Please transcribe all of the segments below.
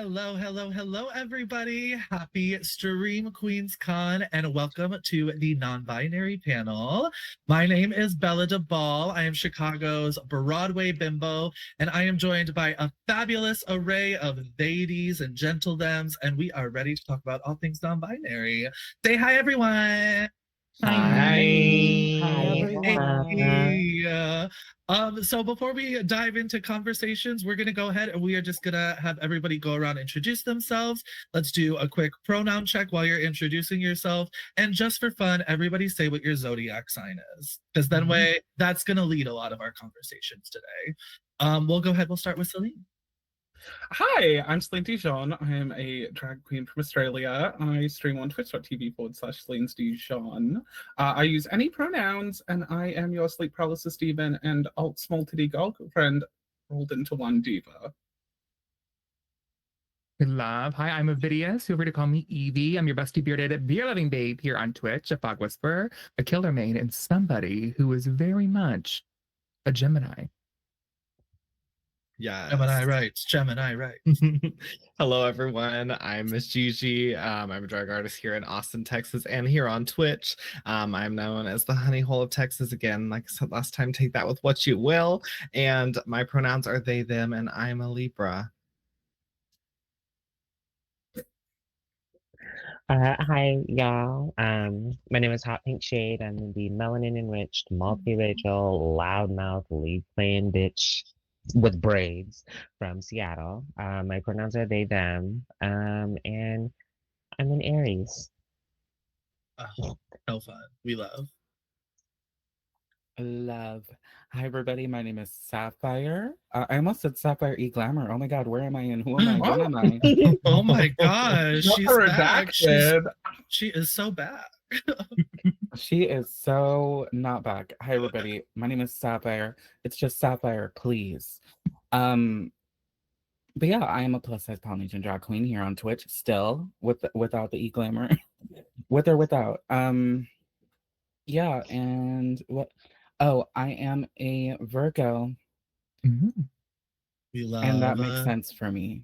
Hello, hello, hello, everybody. Happy Stream Queens Con and welcome to the non-binary panel. My name is Bella DeBall. I am Chicago's Broadway bimbo, and I am joined by a fabulous array of ladies and gentledems, and we are ready to talk about all things non-binary. Say hi, everyone. Hi. Hi, everyone. Hey. So before we dive into conversations, we're gonna go ahead and we are just gonna have everybody go around and introduce themselves. Let's do a quick pronoun check while you're introducing yourself. And just for fun, everybody say what your zodiac sign is. Because then way that's gonna lead a lot of our conversations today. We'll go ahead, we'll start with Celine. Hi, I'm Celine Dijon. I'm a drag queen from Australia. I stream on twitch.tv/Celine's Dijon. I use any pronouns, and I am your sleep paralysis demon and alt small titty girlfriend rolled into one diva. Good love. Hi, I'm Avidius. Feel free to call me Evie. I'm your busty bearded beer loving babe here on Twitch, a fog whisperer, a killer maid, and somebody who is very much a Gemini. Yeah, Gemini right. Hello, everyone. I'm Miss Gigi. I'm a drag artist here in Austin, Texas, and here on Twitch. I'm known as the Honey Hole of Texas. Again, like I said last time, take that with what you will. And my pronouns are they, them, and I'm a Libra. Hi, y'all. My name is Hot Pink Shade. I'm the melanin enriched, multiracial, loudmouth, lead playing bitch with braids from Seattle. My pronouns are they, them, and I'm an Aries. So fun. We love. Love. Hi, everybody. My name is Sapphire. I almost said Sapphire E Glamour. Oh my God, where am I and who am I? When am I? Oh my gosh, Not she's the back. redacted. She is so back. She is so not back. Hi, everybody. My name is Sapphire. It's just Sapphire, please. But yeah, I am a plus size Polynesian drag queen here on Twitch still, without the e-glamour. With or without. Yeah, and what? Oh, I am a Virgo. We love, and that makes sense for me.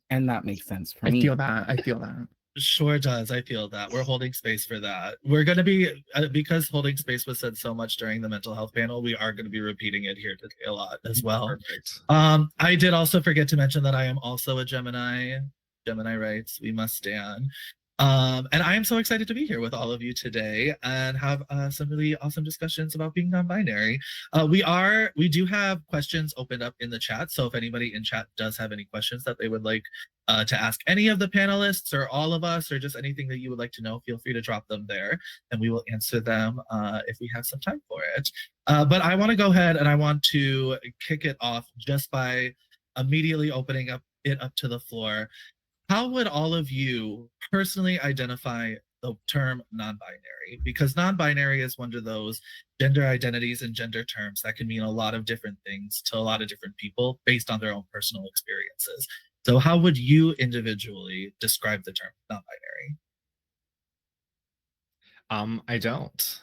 And that makes sense for me. I feel that. Sure does. I feel that. We're holding space for that. We're going to be, because holding space was said so much during the mental health panel, we are going to be repeating it here today a lot as well. Perfect. I did also forget to mention that I am also a Gemini. Gemini rights, we must stand. And I am so excited to be here with all of you today and have some really awesome discussions about being non-binary. We do have questions opened up in the chat. So if anybody in chat does have any questions that they would like to ask any of the panelists or all of us, or just anything that you would like to know, feel free to drop them there and we will answer them if we have some time for it. But I want to go ahead and I want to kick it off just by immediately opening it up to the floor. How would all of you personally identify the term non-binary? Because non-binary is one of those gender identities and gender terms that can mean a lot of different things to a lot of different people based on their own personal experiences. So how would you individually describe the term non-binary? I don't.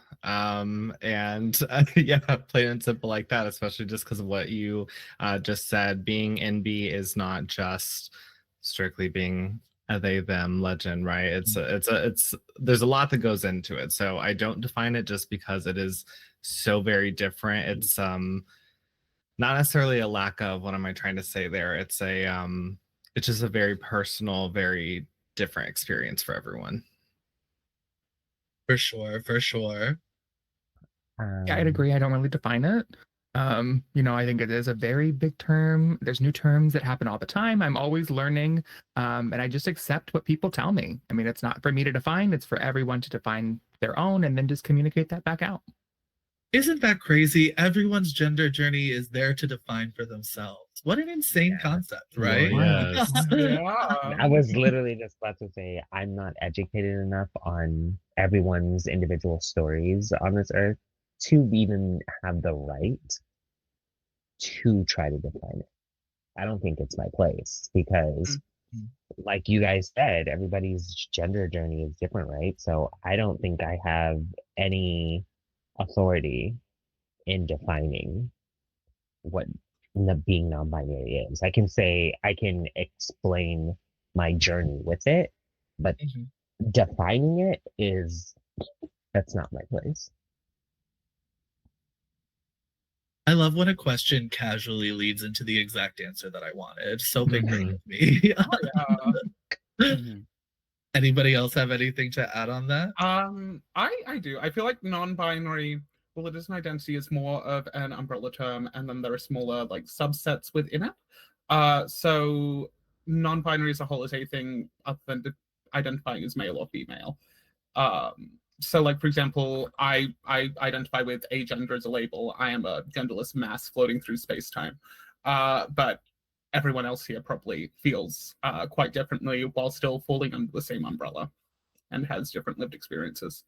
Yeah, plain and simple like that, especially just because of what you just said. Being NB is not just strictly being a they them legend, right? It's there's a lot that goes into it. So I don't define it just because it is so very different. It's not necessarily a lack of, what am I trying to say there? It's just a very personal, very different experience for everyone. For sure. Yeah, I'd agree. I don't really define it. I think it is a very big term. There's new terms that happen all the time. I'm always learning, and I just accept what people tell me. I mean, it's not for me to define, it's for everyone to define their own and then just communicate that back out. Isn't that crazy? Everyone's gender journey is there to define for themselves. What an insane concept, right? Yes. I was literally just about to say, I'm not educated enough on everyone's individual stories on this earth to even have the right to try to define it. I don't think it's my place because, like you guys said, everybody's gender journey is different, right? So I don't think I have any authority in defining what being non-binary is. I can explain my journey with it. But defining it that's not my place. I love when a question casually leads into the exact answer that I wanted. So big Mhm. of me. Oh, yeah. Anybody else have anything to add on that? I do. I feel like non-binary, well, it is an identity, is more of an umbrella term, and then there are smaller like subsets within it. So non-binary as a whole is anything other than identifying as male or female. So like for example, I identify with a gender as a label. I am a genderless mass floating through space-time. But everyone else here probably feels quite differently while still falling under the same umbrella and has different lived experiences.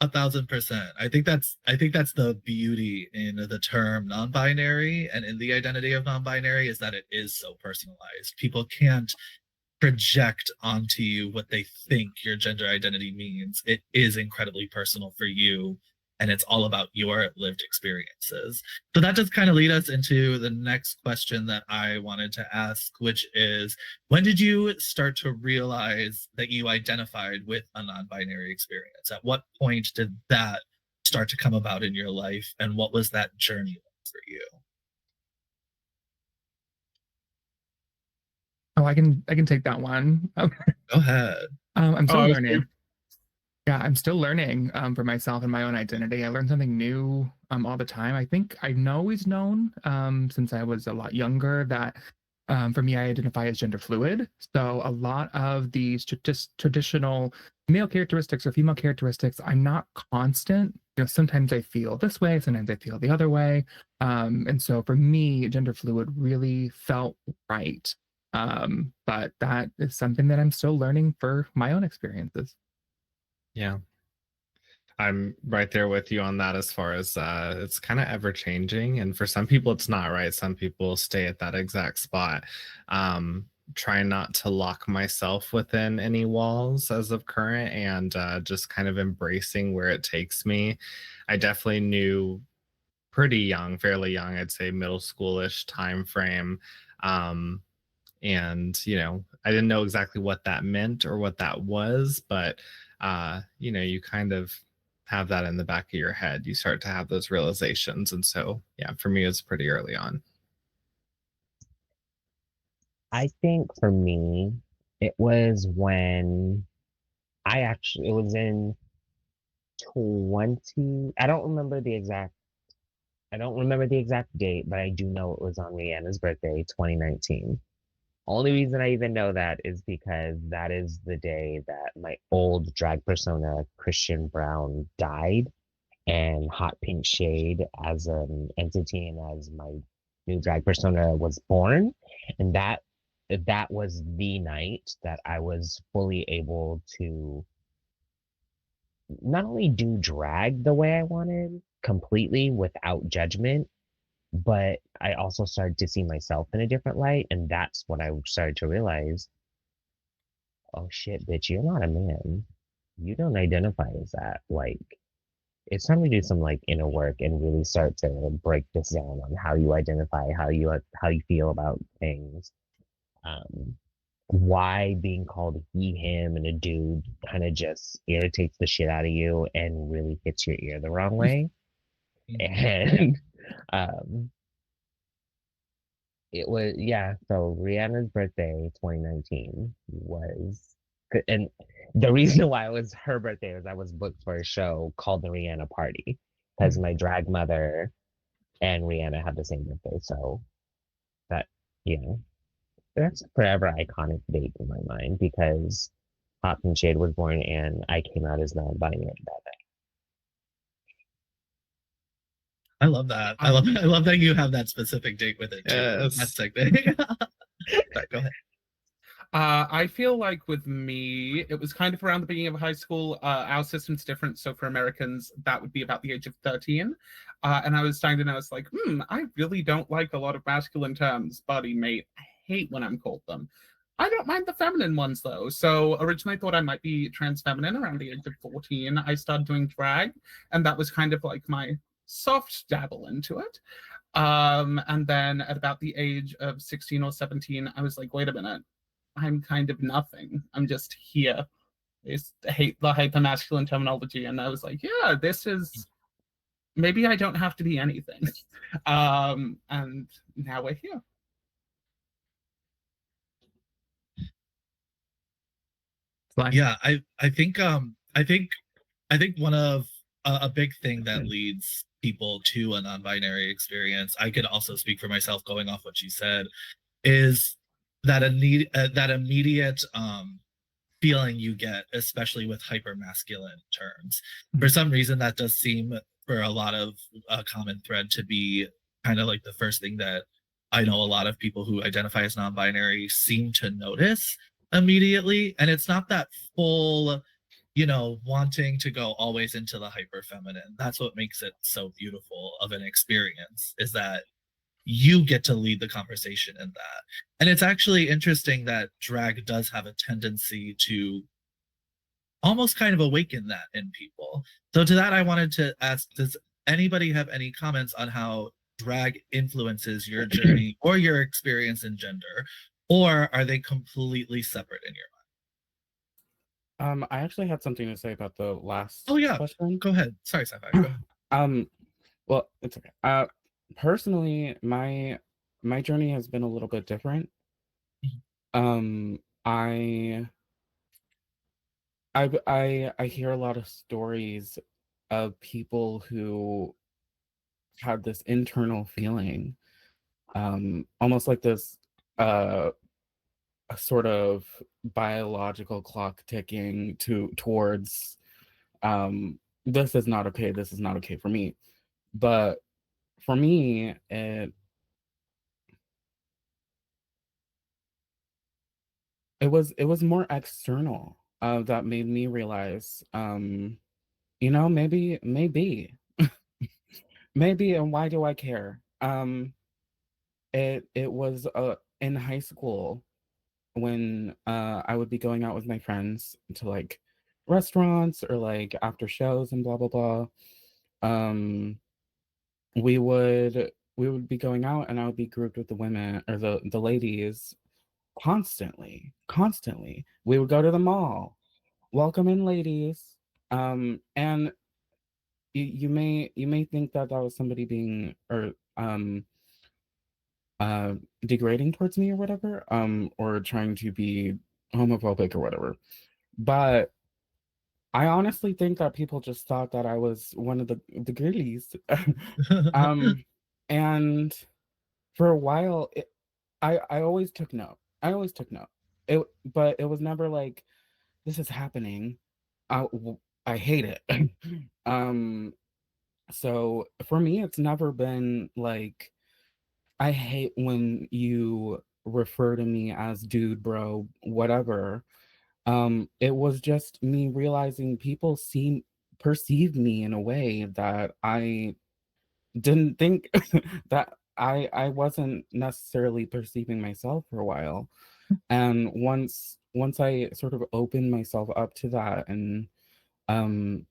1,000%. I think that's the beauty in the term non-binary and in the identity of non-binary, is that it is so personalized. People can't project onto you what they think your gender identity means. It is incredibly personal for you, and it's all about your lived experiences. So that does kind of lead us into the next question that I wanted to ask, which is, when did you start to realize that you identified with a non-binary experience? At what point did that start to come about in your life, and what was that journey like for you? Oh, I can take that one. Go ahead. I'm still Oh, learning. Yeah, I'm still learning for myself and my own identity. I learn something new all the time. I think I've always known since I was a lot younger that for me, I identify as gender fluid. So a lot of these traditional male characteristics or female characteristics, I'm not constant. You know, sometimes I feel this way, sometimes I feel the other way. And so for me, gender fluid really felt right. But that is something that I'm still learning for my own experiences. Yeah. I'm right there with you on that, as far as it's kind of ever changing. And for some people, it's not, right. Some people stay at that exact spot. Trying not to lock myself within any walls as of current, and just kind of embracing where it takes me. I definitely knew pretty young, fairly young, I'd say middle schoolish time frame. And I didn't know exactly what that meant or what that was, but you kind of have that in the back of your head. You start to have those realizations. And so yeah, for me it's pretty early on. I think for me, it was when it was in 20, I don't remember the exact date, but I do know it was on Rihanna's birthday, 2019. Only reason I even know that is because that is the day that my old drag persona, Christian Brown, died, and Hot Pink Shade as an entity and as my new drag persona was born. And that was the night that I was fully able to not only do drag the way I wanted, completely without judgment, but I also started to see myself in a different light. And that's when I started to realize, oh shit, bitch, you're not a man. You don't identify as that. Like, it's time to do some like inner work and really start to break this down on how you identify, how you feel about things. Um, why being called he, him, and a dude kind of just irritates the shit out of you and really hits your ear the wrong way. And um, it was, yeah. So Rihanna's birthday, 2019, was good. And the reason why it was her birthday was I was booked for a show called the Rihanna Party because my drag mother and Rihanna had the same birthday. So that, that's a forever iconic date in my mind because Hot Pink Shade was born and I came out as non-binary that night. I love that. I love that you have that specific date with it too. Yes. That's technique. Sorry, go ahead. I feel like with me, it was kind of around the beginning of high school. Our system's different. So for Americans, that would be about the age of 13. And I was starting to notice like, I really don't like a lot of masculine terms. Body, mate. I hate when I'm called them. I don't mind the feminine ones though. So originally I thought I might be trans feminine around the age of 14. I started doing drag, and that was kind of like my soft dabble into it. And then at about the age of 16 or 17, I was like, wait a minute. I'm kind of nothing. I'm just here. I just hate the hypermasculine terminology, and I was like, yeah, this is maybe I don't have to be anything. And now we're here. Yeah, I think one of a big thing that leads people to a non-binary experience, I could also speak for myself going off what you said, is that immediate feeling you get, especially with hypermasculine terms. For some reason, that does seem for a lot of a common thread to be kind of like the first thing that I know a lot of people who identify as non-binary seem to notice immediately. And it's not that full, wanting to go always into the hyper feminine. That's what makes it so beautiful of an experience, is that you get to lead the conversation in that. And it's actually interesting that drag does have a tendency to almost kind of awaken that in people. So to that, I wanted to ask, does anybody have any comments on how drag influences your journey or your experience in gender? Or are they completely separate in your I actually had something to say about the last Oh, yeah. question. Go ahead. Sorry, Sci-Fi. Go ahead. Well, it's okay. Personally, my journey has been a little bit different. I hear a lot of stories of people who had this internal feeling, almost like this a sort of biological clock ticking towards this is not okay, this is not okay for me. But for me, it was more external that made me realize, maybe maybe, and why do I care? It was in high school when I would be going out with my friends to like restaurants or like after shows and blah blah blah. We would be going out and I would be grouped with the women or the ladies constantly. We would go to the mall, welcome in ladies, and you may think that that was somebody being or degrading towards me or whatever, or trying to be homophobic or whatever. But I honestly think that people just thought that I was one of the girlies. And for a while, I always took note. I always took note. But it was never like, this is happening. I hate it. So for me, it's never been like, I hate when you refer to me as dude, bro, whatever. It was just me realizing people perceive me in a way that I didn't think that I wasn't necessarily perceiving myself for a while. And once I sort of opened myself up to that, and um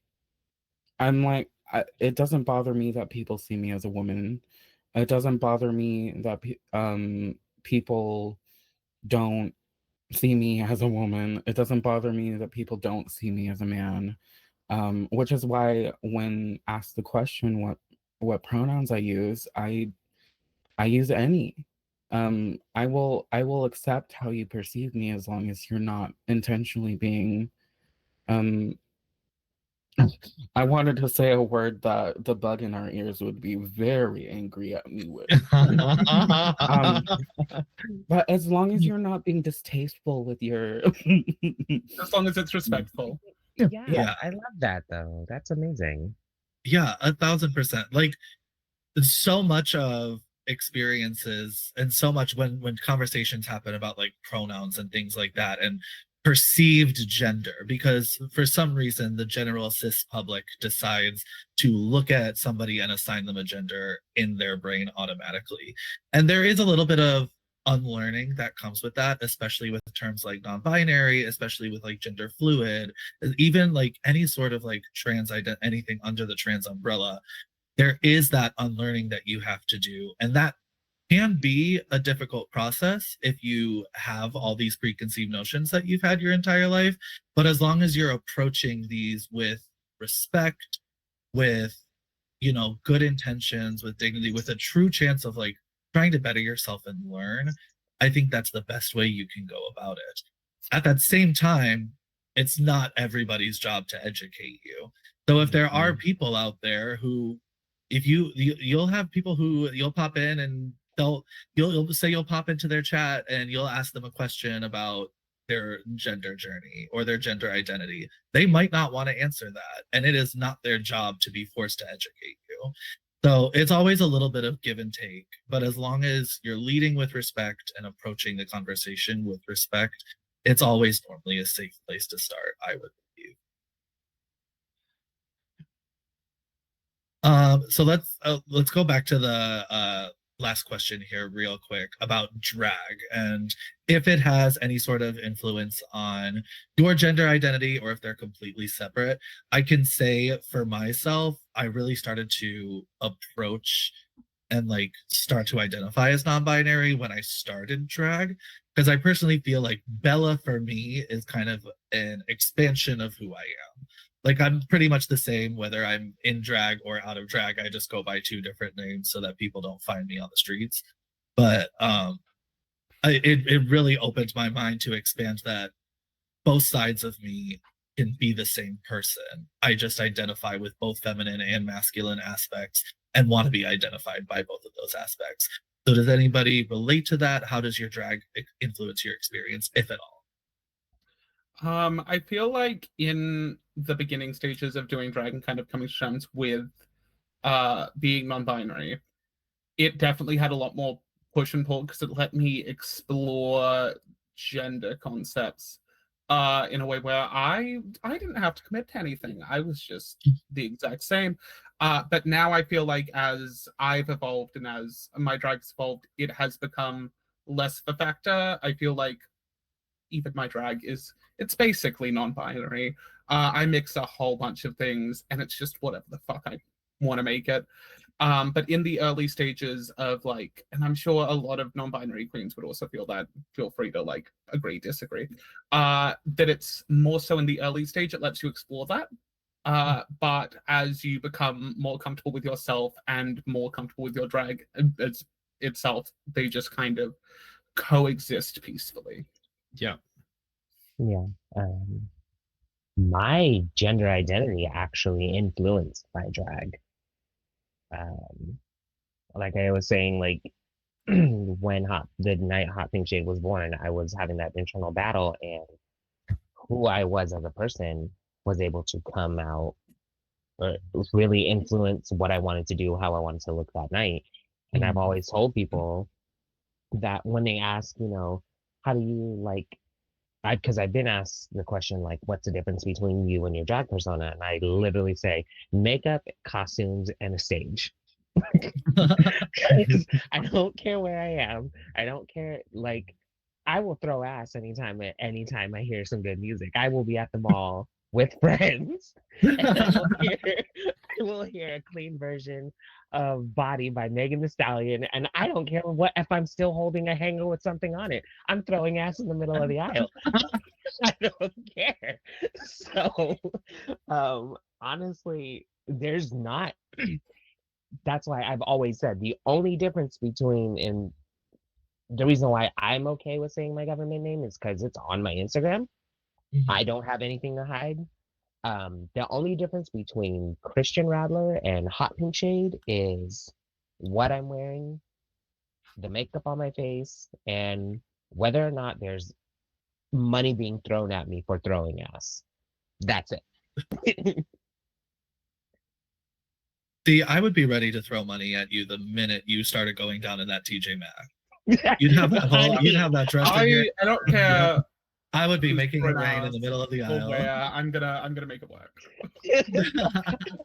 I'm like, it doesn't bother me that people see me as a woman. It doesn't bother me that people don't see me as a woman. It doesn't bother me that people don't see me as a man. Which is why when asked the question what pronouns I use any. I will accept how you perceive me as long as you're not intentionally being I wanted to say a word that the bug in our ears would be very angry at me with. But as long as you're not being distasteful with your As long as it's respectful. Yeah, I love that though. That's amazing. Yeah, 1,000%. Like, so much of experiences and so much when conversations happen about like pronouns and things like that and perceived gender, because for some reason the general cis public decides to look at somebody and assign them a gender in their brain automatically. And there is a little bit of unlearning that comes with that, especially with terms like non-binary, especially with like gender fluid, even like any sort of like anything under the trans umbrella. There is that unlearning that you have to do, and that can be a difficult process if you have all these preconceived notions that you've had your entire life. But as long as you're approaching these with respect, with, you know, good intentions, with dignity, with a true chance of like trying to better yourself and learn, I think that's the best way you can go about it. At that same time, it's not everybody's job to educate you. So if there are people out there who, if you'll have people who you'll pop in and you'll say you'll pop into their chat and you'll ask them a question about their gender journey or their gender identity. They might not want to answer that, and it is not their job to be forced to educate you. So it's always a little bit of give and take, but as long as you're leading with respect and approaching the conversation with respect, it's always normally a safe place to start, I would believe. So let's go back to the last question here real quick about drag and if it has any sort of influence on your gender identity or if they're completely separate. I can say for myself, I really started to approach and like start to identify as non-binary when I started drag, because I personally feel like Bella for me is kind of an expansion of who I am. Like I'm pretty much the same whether I'm in drag or out of drag. I just go by 2 different names so that people don't find me on the streets. But it really opened my mind to expand that both sides of me can be the same person. I just identify with both feminine and masculine aspects and want to be identified by both of those aspects. So does anybody relate to that? How does your drag influence your experience, if at all? I feel like in the beginning stages of doing drag and kind of coming to terms with being non-binary, it definitely had a lot more push and pull because it let me explore gender concepts in a way where I didn't have to commit to anything. I was just the exact same. But now I feel like as I've evolved and as my drag's evolved, it has become less of a factor. I feel like even my drag it's basically non-binary. I mix a whole bunch of things and it's just whatever the fuck I want to make it. But in the early stages of like, and I'm sure a lot of non-binary queens would also feel that, feel free to like agree, disagree, that it's more so in the early stage, it lets you explore that. But as you become more comfortable with yourself and more comfortable with your drag as itself, they just kind of coexist peacefully. Yeah. Yeah. My gender identity actually influenced my drag. Like I was saying, like when the night Hot Pink Shade was born, I was having that internal battle, and who I was as a person was able to come out or really influence what I wanted to do, how I wanted to look that night. And I've always told people that when they ask, you know, how do you like, because I've been asked the question, like, what's the difference between you and your drag persona? And I literally say makeup, costumes, and a stage. I don't care where I am. I don't care. Like, I will throw ass anytime I hear some good music. I will be at the mall with friends. And I will hear a clean version of Body by Megan Thee Stallion. And I don't care what if I'm still holding a hanger with something on it. I'm throwing ass in the middle of the aisle. I don't care. So honestly, there's not that's why I've always said the only difference between and the reason why I'm okay with saying my government name is because it's on my Instagram. I don't have anything to hide. The only difference between Christian Radler and Hot Pink Shade is what I'm wearing, the makeup on my face, and whether or not there's money being thrown at me for throwing ass. That's it. See, I would be ready to throw money at you the minute you started going down in that TJ Maxx. You'd have that dress in here. I don't care. I would be making it rain in the middle of the aisle. I'm gonna make it work.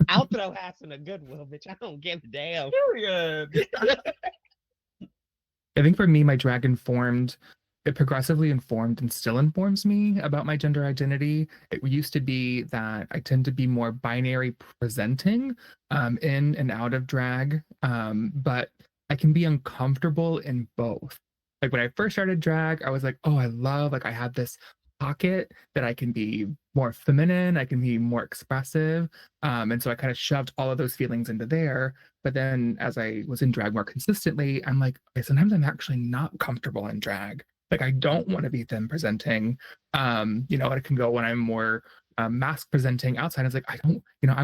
I'll throw ass in a Goodwill, bitch. I don't give a damn. Period. I think for me, my drag it progressively informed and still informs me about my gender identity. It used to be that I tend to be more binary presenting in and out of drag. But I can be uncomfortable in both. Like when I first started drag, I was like, oh, I love, like I have this pocket that I can be more feminine, I can be more expressive. And so I kind of shoved all of those feelings into there. But then as I was in drag more consistently, I'm like, okay, sometimes I'm actually not comfortable in drag. Like I don't want to be thin presenting. You know, it can go when I'm more mask presenting outside. It's like, I don't, you know, I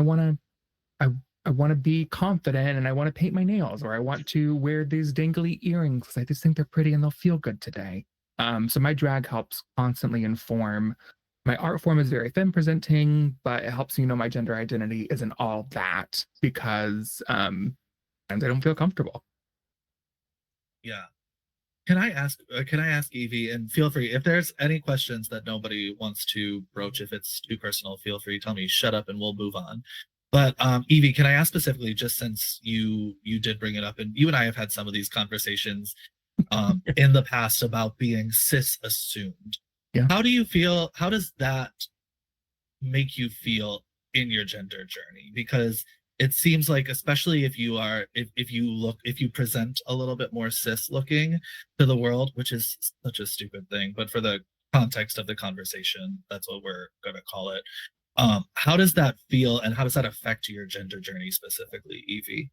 I want to be confident and I want to paint my nails or I want to wear these dangly earrings because I just think they're pretty and they'll feel good today. So my drag helps constantly inform. My art form is very femme presenting, but it helps me know my gender identity isn't all that because and I don't feel comfortable. Yeah. Can I ask Evie, and feel free if there's any questions that nobody wants to broach, if it's too personal, feel free to tell me, shut up and we'll move on. But Evie, can I ask specifically, just since you did bring it up, and you and I have had some of these conversations in the past about being cis assumed. Yeah. How do you feel? How does that make you feel in your gender journey? Because it seems like, especially if you are, if you present a little bit more cis looking to the world, which is such a stupid thing, but for the context of the conversation, that's what we're going to call it. How does that feel, and how does that affect your gender journey specifically, Evie?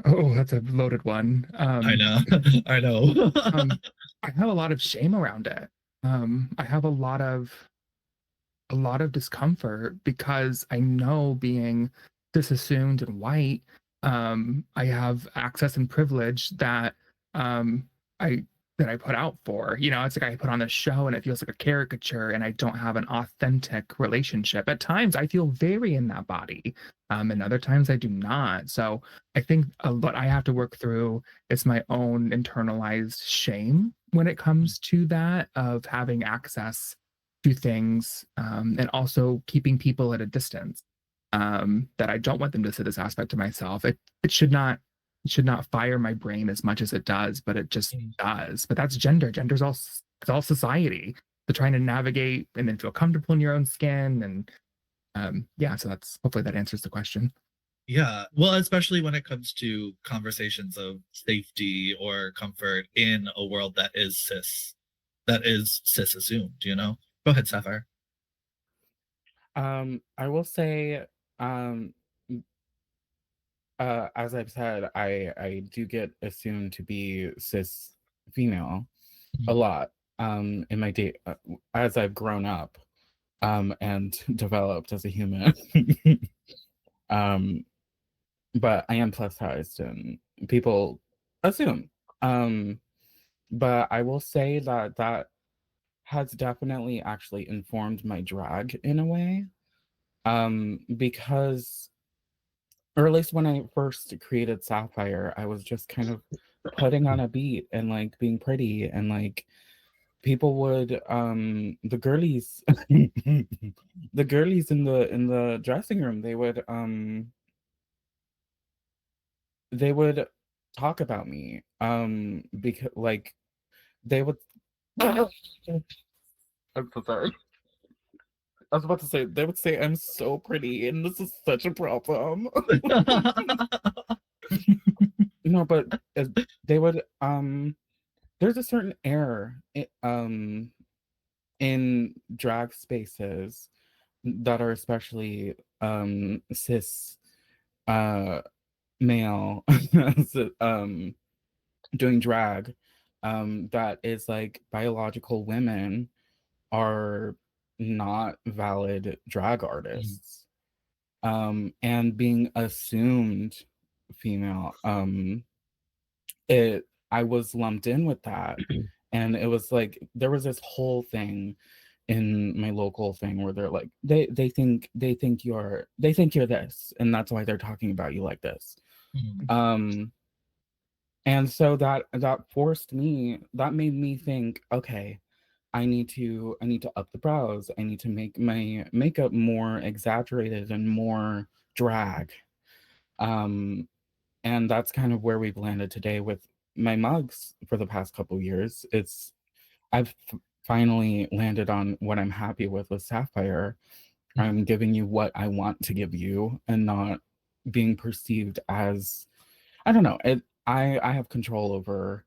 Oh, that's a loaded one. I know. I know. I have a lot of shame around it. I have a lot of discomfort because I know being disassumed and white, I have access and privilege that I that I put out for. You know, it's like I put on this show and it feels like a caricature and I don't have an authentic relationship. At times I feel very in that body. And other times I do not. So I think what I have to work through is my own internalized shame when it comes to that of having access to things and also keeping people at a distance. That I don't want them to see this aspect of myself. It should not fire my brain as much as it does, but it just does. But that's gender. Gender's all it's all society. So trying to navigate and then feel comfortable in your own skin and yeah. So that's hopefully that answers the question. Yeah, well, especially when it comes to conversations of safety or comfort in a world that is cis assumed, you know? Go ahead, Sapphire. I will say, um, as I've said, I do get assumed to be cis female a lot in my day as I've grown up and developed as a human. um, but I am plus sized and people assume. But I will say that that has definitely actually informed my drag in a way. Because or at least when I first created Sapphire, I was just kind of putting on a beat and like being pretty and like people would the girlies the girlies in the dressing room they would talk about me because like they would I'm so sorry. I was about to say they would say I'm so pretty and this is such a problem. No, but they would there's a certain air in drag spaces that are especially cis male doing drag that is like biological women are not valid drag artists. And being assumed female, I was lumped in with that. And it was like there was this whole thing in my local thing where they're like they think you're this and that's why they're talking about you like this. And so that forced me, that made me think, okay, I need to up the brows. I need to make my makeup more exaggerated and more drag. And that's kind of where we've landed today with my mugs for the past couple years. I've finally landed on what I'm happy with Sapphire. I'm giving you what I want to give you and not being perceived as, I don't know. I have control over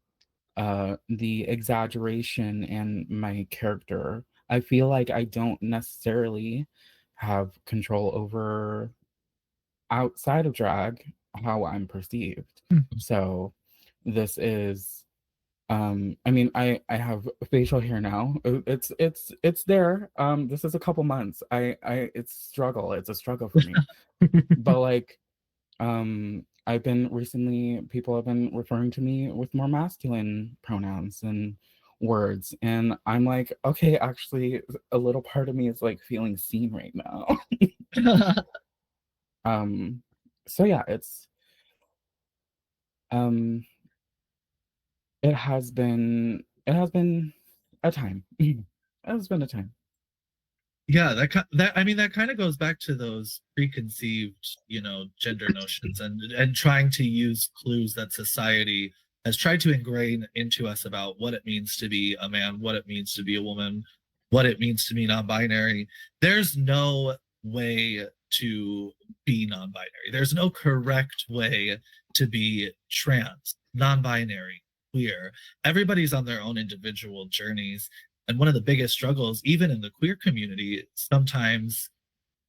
the exaggeration and my character. I feel like I don't necessarily have control over outside of drag how I'm perceived. So this is I mean I have facial hair now. It's there. This is a couple months. It's a struggle for me. But like I've been recently, people have been referring to me with more masculine pronouns and words, and I'm like, okay, actually a little part of me is like feeling seen right now. So yeah, um it has been a time. It has been a time. Yeah, that I mean that kind of goes back to those preconceived, gender notions and trying to use clues that society has tried to ingrain into us about what it means to be a man, what it means to be a woman, what it means to be non-binary. There's no way to be non-binary. There's no correct way to be trans, non-binary, queer. Everybody's on their own individual journeys. And one of the biggest struggles, even in the queer community, sometimes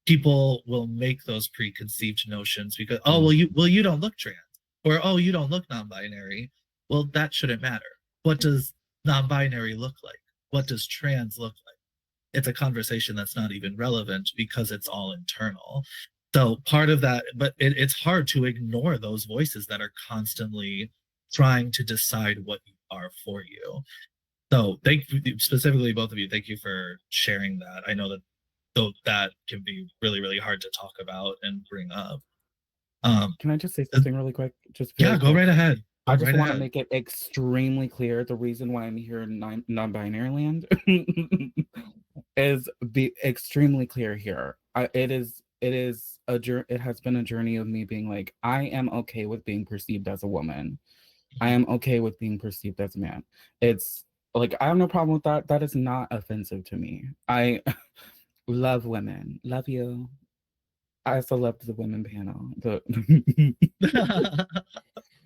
people will make those preconceived notions because, oh, you don't look trans, or oh, you don't look non-binary. Well, that shouldn't matter. What does non-binary look like? What does trans look like? It's a conversation that's not even relevant because it's all internal. So part of that, but it's hard to ignore those voices that are constantly trying to decide what you are for you. So thank you, specifically both of you, thank you for sharing that. I know that that can be really, really hard to talk about and bring up. Can I just say something really quick? Just yeah, go right ahead. I just want to make it extremely clear the reason why I'm here in non-binary land is be extremely clear here. It has been a journey of me being like, I am okay with being perceived as a woman. I am okay with being perceived as a man. It's like, I have no problem with that. That is not offensive to me. I love women. Love you. I also loved the women panel.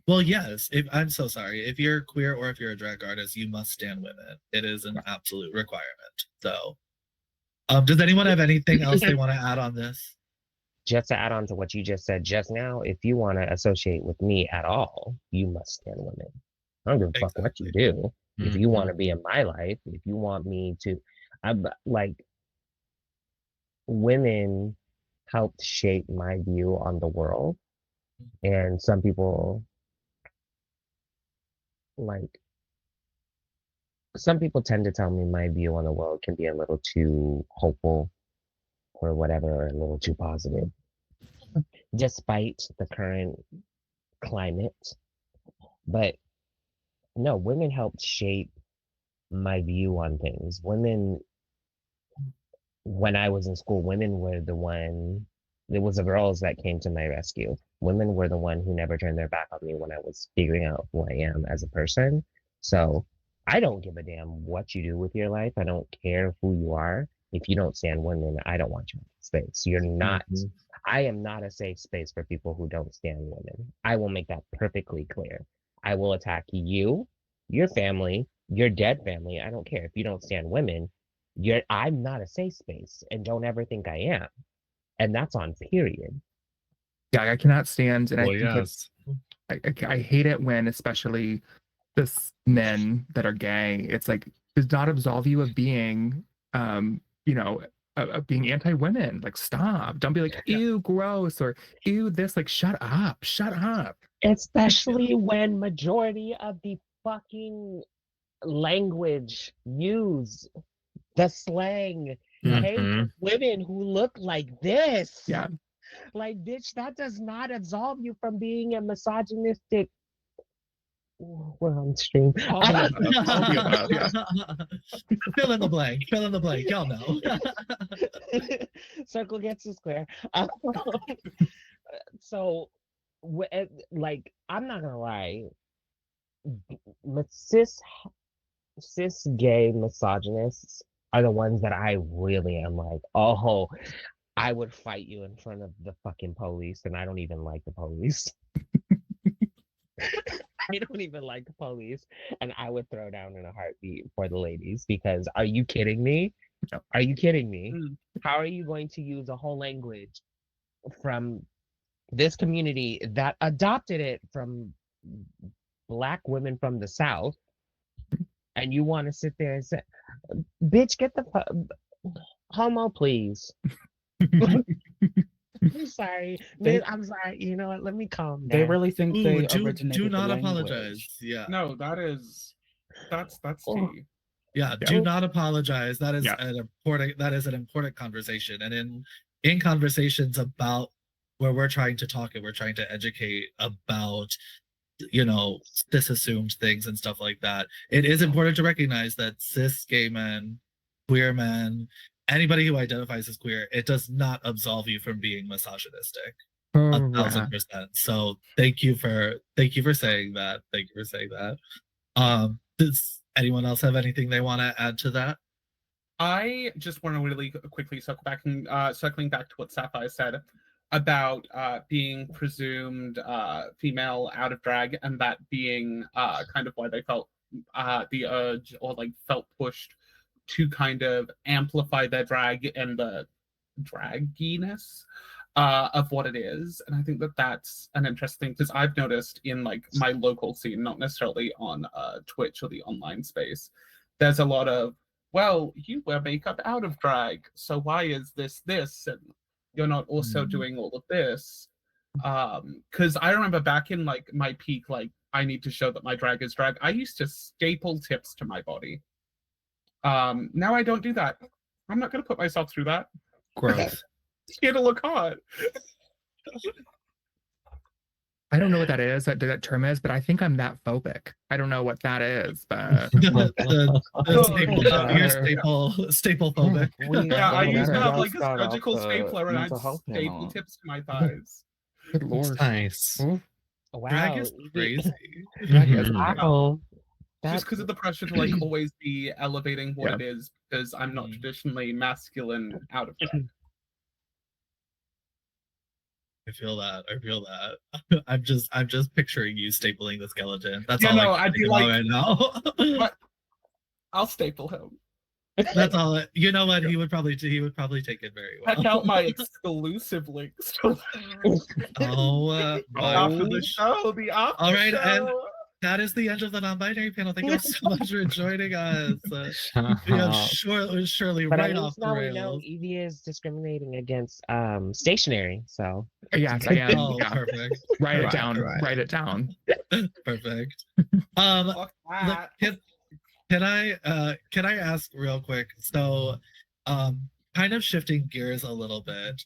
Well, yes. I'm so sorry. If you're queer or if you're a drag artist, you must stand women. It is an absolute requirement. So, does anyone have anything else they want to add on this? Just to add on to what you just said just now, if you want to associate with me at all, you must stand women. I don't give a fuck what you do. If you want to be in my life, if you want me to, I'm like, women helped shape my view on the world. And some people tend to tell me my view on the world can be a little too hopeful or whatever, or a little too positive, despite the current climate. But no, women helped shape my view on things. Women, when I was in school, women were the one, it was the girls that came to my rescue. Women were the one who never turned their back on me when I was figuring out who I am as a person. So I don't give a damn what you do with your life. I don't care who you are. If you don't stand women, I don't want you in space. You're not, I am not a safe space for people who don't stand women. I will make that perfectly clear. I will attack you, your family, your dead family. I don't care. If you don't stand women, I'm not a safe space, and don't ever think I am. And that's on period. Yeah, I cannot stand, and Well, I think yes. I hate it when, especially this men that are gay, it's like, does not absolve you of being being anti-women. Like, stop. Don't be like, ew, gross, or ew, this. Like, shut up. Especially when majority of the fucking language used, the slang, hate women who look like this. Yeah. Like, bitch, that does not absolve you from being a misogynistic. We're on stream. All the above, yeah. Fill in the blank. Y'all know. Circle gets the square. So, like, I'm not gonna lie. Cis gay misogynists are the ones that I really am like, oh, I would fight you in front of the fucking police, and I don't even like the police. I don't even like the police, and I would throw down in a heartbeat for the ladies because are you kidding me? No. Are you kidding me? Mm. How are you going to use a whole language from this community that adopted it from Black women from the South, and you want to sit there and say, "Bitch, get the homo, please." I'm sorry. They- I'm sorry. You know what? Let me calm They down. really think Ooh, they do originated not the apologize. language. Yeah. No, that's Oh. tea. Yeah, Yeah. do not apologize. That is Yeah. an important conversation. And in conversations about where we're trying to talk and we're trying to educate about, you know, cis assumed things and stuff like that, it is important to recognize that cis gay men, queer men, anybody who identifies as queer, it does not absolve you from being misogynistic. Oh, 1,000%. So thank you for saying that. Thank you for saying that. Does anyone else have anything they want to add to that? I just want to really quickly circling back to what Sapphire said about being presumed female out of drag, and that being kind of why they felt the urge or like felt pushed to kind of amplify their drag and the dragginess of what it is. And I think that that's an interesting, because I've noticed in like my local scene, not necessarily on Twitch or the online space, there's a lot of, well, you wear makeup out of drag, so why is this, and you're not also doing all of this? Because I remember back in like my peak, like I need to show that my drag is drag, I used to staple tips to my body. Now I don't do that. I'm not going to put myself through that. Growth. Here to look hot. I don't know what that is, that term is, but I think I'm that phobic. I don't know what that is, but You're staple phobic. Yeah, I used to have Just like a got off surgical the stapler and I'd mental health staple panel. tips to my thighs. good It's lord. nice. Ooh, Wow. Drag is crazy. drag is Mhm. Wow. Just because of the pressure to like always be elevating what Yeah. it is, because I'm not Mhm. traditionally masculine out of drag. I feel that. I'm just picturing you stapling the skeleton. That's Yeah, all no, I I'd can be think about like- right now. But I'll staple him. That's all. You know what? He would probably take it very well. Check out my exclusive links to Oh, after the show. The after All right, show. and that is the end of the non-binary panel. Thank you all so much for joining us. We have surely But right at off least the now we know rails. Evie is discriminating against stationary. So yes, I am. Oh, Yeah. perfect. Write it Right, down. right. Write it down. Perfect. Fuck that. Can I ask real quick? So, kind of shifting gears a little bit.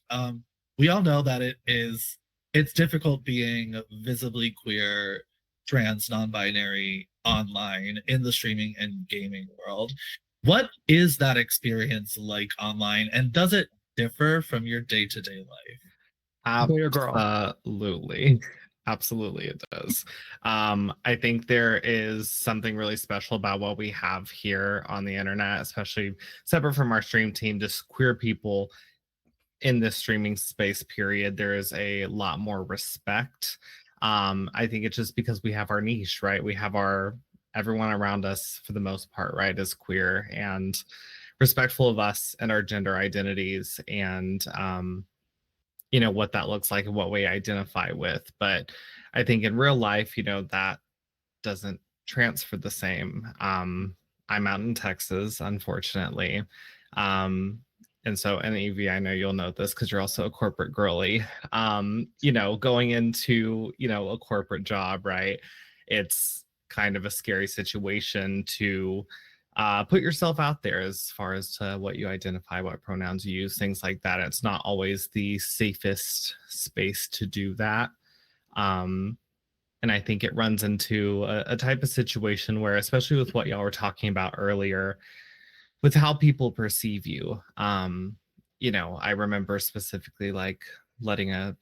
We all know that it's difficult being visibly queer, trans, non-binary online in the streaming and gaming world. What is that experience like online, and does it differ from your day-to-day life? Boy or girl? Absolutely. Absolutely, it does. I think there is something really special about what we have here on the internet, especially separate from our stream team, just queer people in this streaming space, period. There is a lot more respect. I think it's just because we have our niche, right? We have everyone around us for the most part, right, is queer and respectful of us and our gender identities and you know what that looks like and what we identify with. But I think in real life, you know, that doesn't transfer the same. I'm out in Texas, unfortunately. And so, and Evie, I know you'll know this because you're also a corporate girly. You know, going into, you know, a corporate job, right? It's kind of a scary situation to put yourself out there as far as to what you identify, what pronouns you use, things like that. It's not always the safest space to do that. And I think it runs into a type of situation where, especially with what y'all were talking about earlier, with how people perceive you. You know, I remember specifically like letting a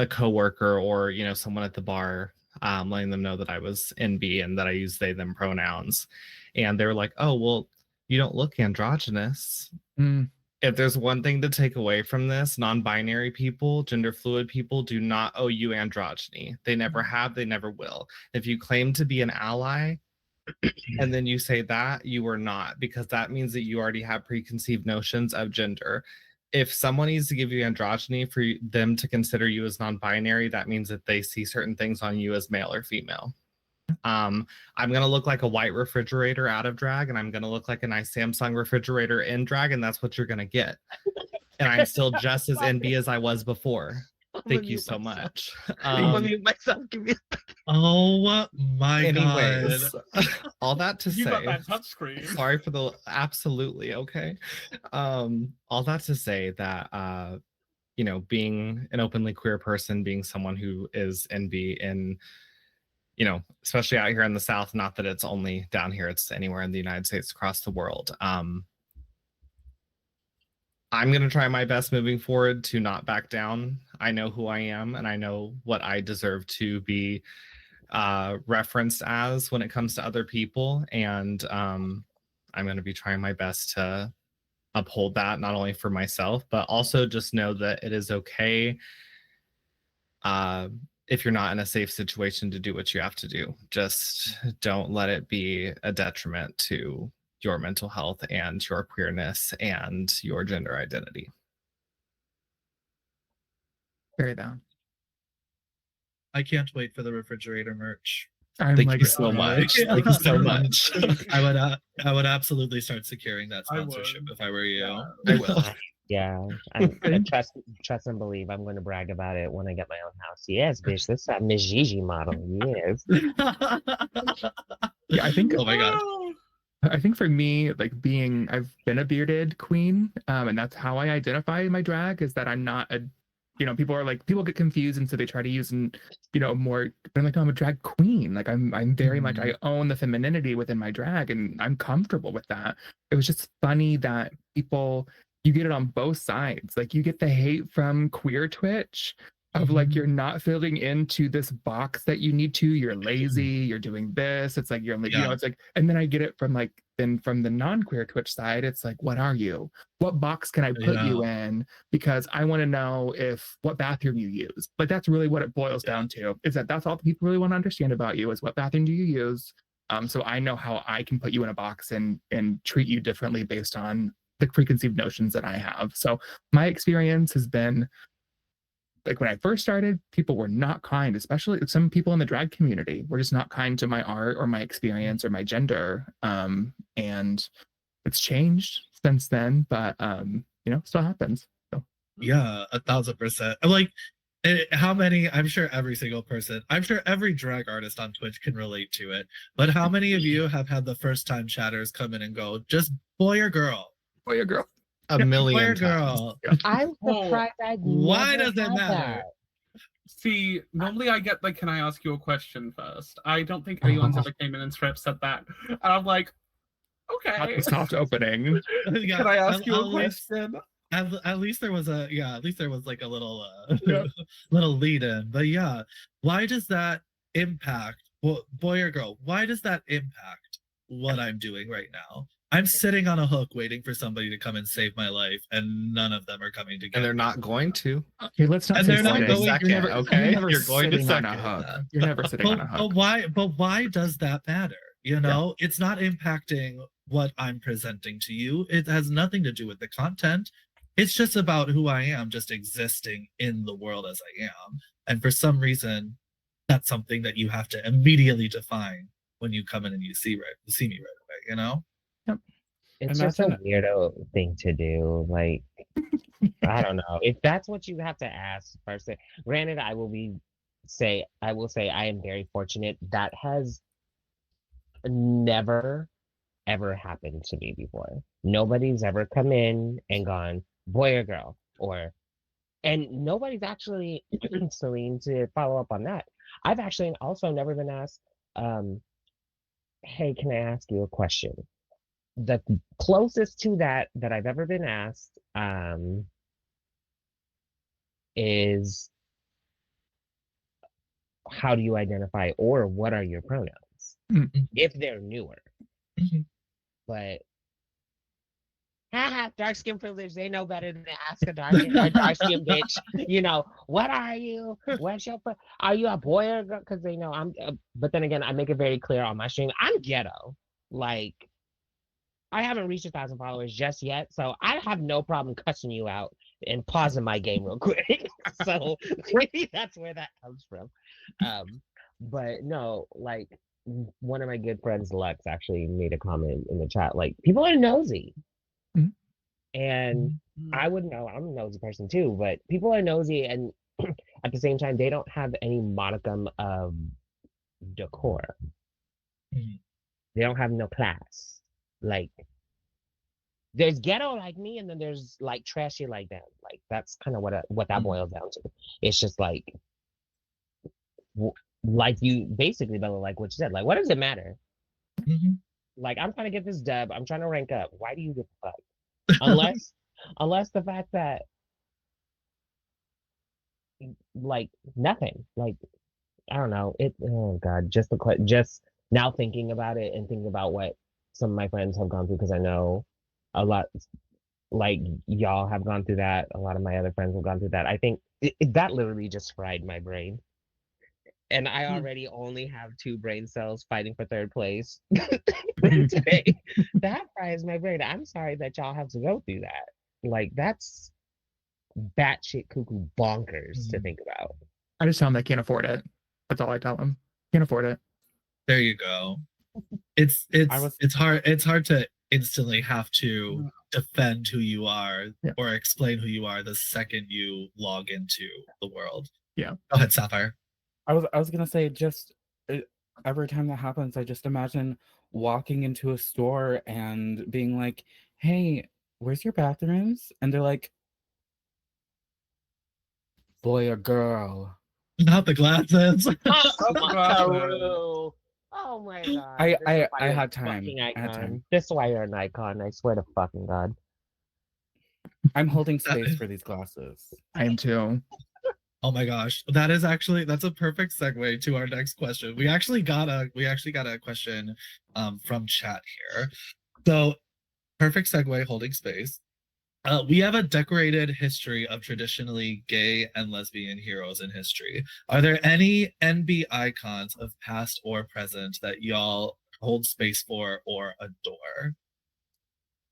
coworker or, you know, someone at the bar letting them know that I was NB and that I use they them pronouns. And they were like, oh, well, you don't look androgynous. Mm. If there's one thing to take away from this, non-binary people, gender fluid people do not owe you androgyny. They never have, they never will. If you claim to be an ally and then you say that, you are not, because that means that you already have preconceived notions of gender. If someone needs to give you androgyny for them to consider you as non-binary, that means that they see certain things on you as male or female. I'm gonna look like a white refrigerator out of drag, and I'm gonna look like a nice Samsung refrigerator in drag, and that's what you're gonna get. And I'm still just as NB as I was before. Thank you so much. myself. Give me Oh my Anyways, god. all that to You got say, that touchscreen. sorry for the absolutely okay. All that to say that you know, being an openly queer person, being someone who is NB in, you know, especially out here in the South, not that it's only down here, it's anywhere in the United States, across the world. I'm going to try my best moving forward to not back down. I know who I am and I know what I deserve to be referenced as when it comes to other people. And I'm going to be trying my best to uphold that, not only for myself, but also just know that it is okay if you're not in a safe situation to do what you have to do. Just don't let it be a detriment to your mental health and your queerness and your gender identity. Very down. I can't wait for the refrigerator merch. I'm Thank like you so much. Yeah. Thank you so much. I would absolutely start securing that I would. sponsorship if I were you. Yeah. I will. Yeah, trust and believe. I'm going to brag about it when I get my own house. Yes, bitch, this is that Miss Gigi model. Yes. Yeah, I think Oh my god. I think for me, like I've been a bearded queen, and that's how I identify my drag, is that I'm not a, you know, people get confused, and so they try to use more. But I'm like, no, I'm a drag queen. Like I'm very much, I own the femininity within my drag, and I'm comfortable with that. It was just funny that you get it on both sides. Like you get the hate from queer Twitch of like, you're not filling into this box that you need to, you're lazy, you're doing this, it's like it's like, and then I get it from from the non-queer Twitch side, it's like, what are you, what box can I put you in, because I want to know what bathroom you use. Like that's really what it boils down to, is that's all people really want to understand about you, is what bathroom do you use. So I know how I can put you in a box and treat you differently based on the preconceived notions that I have. So my experience has been, like when I first started, people were not kind, especially some people in the drag community were just not kind to my art or my experience or my gender. And it's changed since then, but still happens. So. Yeah, 1000%. Like, how many? I'm sure every single person, I'm sure every drag artist on Twitch can relate to it. But how many of you have had the first time chatters come in and go, just boy or girl? Boy or girl? A million Boy or times. girl? I'm surprised Why does it matter? See, normally I get like, can I ask you a question first? I don't think anyone's ever came in and said that. And I'm like, okay. Not the soft opening. Yeah, Can I ask you a least- question? At least there was like a little little lead in. But yeah, why does that impact boy or girl? Why does that impact what I'm doing right now? I'm sitting on a hook waiting for somebody to come and save my life, and none of them are coming to get And they're me. not going to. Okay, let's not. And say they're not sitting. going- Second, okay? You're You're going to sitting on a second. hook. You're never sitting on a hook. But why does that matter? You know, it's not impacting what I'm presenting to you. It has nothing to do with the content. It's just about who I am, just existing in the world as I am. And for some reason, that's something that you have to immediately define when you come in and you see me right away, you know? It's And just a that's weirdo thing to do. Like, I don't know. If that's what you have to ask first, granted, I will say I am very fortunate. That has never ever happened to me before. Nobody's ever come in and gone, boy or girl, and nobody's actually, Celine, to follow up on that. I've actually also never been asked, hey, can I ask you a question? The closest to that I've ever been asked is, how do you identify, or what are your pronouns? Mhm. If they're newer. Mhm. But haha, dark skin privilege. They know better than to ask a dark skin bitch. You know, what are you? What's your? Are you a boy or a girl? Because they know I'm. But then again, I make it very clear on my stream. I'm ghetto. Like I haven't reached 1,000 followers just yet, so I have no problem cussing you out and pausing my game real quick. So maybe that's where that comes from. But no, like one of my good friends, Lex, actually made a comment in the chat. Like people are nosy, Mhm. and I would know. I'm a nosy person too, but people are nosy, and at the same time, they don't have any modicum of decor. Mhm. They don't have no class. Like there's ghetto like me, and then there's like trashy like them. Like that's kind of what that boils down to. It's just like, like you basically, Bella, like what you said. Like, what does it matter? Mhm. Like, I'm trying to get this dub. I'm trying to rank up. Why do you give a fuck? Unless the fact that like nothing. Like I don't know. It. Oh God. Just now thinking about it and thinking about what some of my friends have gone through because I know a lot. Like y'all have gone through that. A lot of my other friends have gone through that. I think that literally just fried my brain. And I already only have 2 brain cells fighting for 3rd place today. That fries my brain. I'm sorry that y'all have to go through that. Like that's batshit cuckoo bonkers to think about. I just tell them they can't afford it. That's all I tell them. Can't afford it. There you go. It's hard. It's hard to instantly have to defend who you are Yeah. or explain who you are the second you log into the world. Yeah. Go ahead, Sapphire. I was gonna say just every time that happens, I just imagine walking into a store and being like, "Hey, where's your bathrooms?" And they're like, "Boy or girl?" Not the glasses. Makaru. Oh my God. I This is why you're had a time. fucking I had icon. time. This is why you're an icon. I swear to fucking God. I'm holding space for these glasses. I am too. Oh my gosh, that's a perfect segue to our next question. We actually got a question from chat here. So perfect segue, holding space. We have a decorated history of traditionally gay and lesbian heroes in history. Are there any NB icons of past or present that y'all hold space for or adore?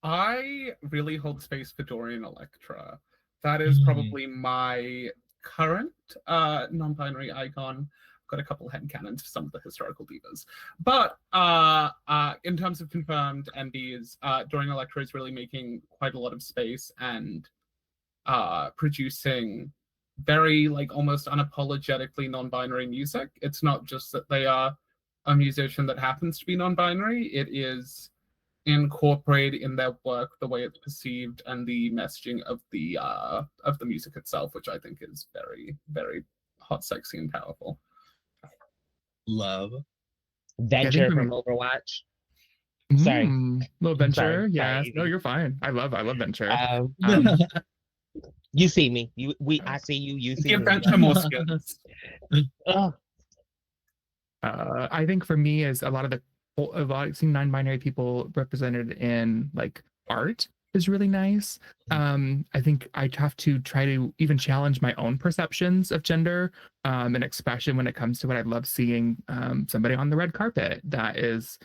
I really hold space for Dorian Electra. That is probably my current non-binary icon. I've got a couple headcanons for some of the historical divas. But in terms of confirmed MBs, Dorian Electra is really making quite a lot of space and producing very like almost unapologetically non-binary music. It's not just that they are a musician that happens to be non-binary. It is incorporated in their work the way it's perceived and the messaging of the music itself, which I think is very, very hot, sexy, and powerful. Love. Venture from Overwatch. Sorry. Little Venture. Sorry, Yes. sorry. No, you're fine. I love Venture. You see me. I see you. You see Give me. Venture more skins. I think for me is a lot of seeing non-binary people represented in like art is really nice. I think I have to try to even challenge my own perceptions of gender and expression when it comes to what I love seeing somebody on the red carpet that is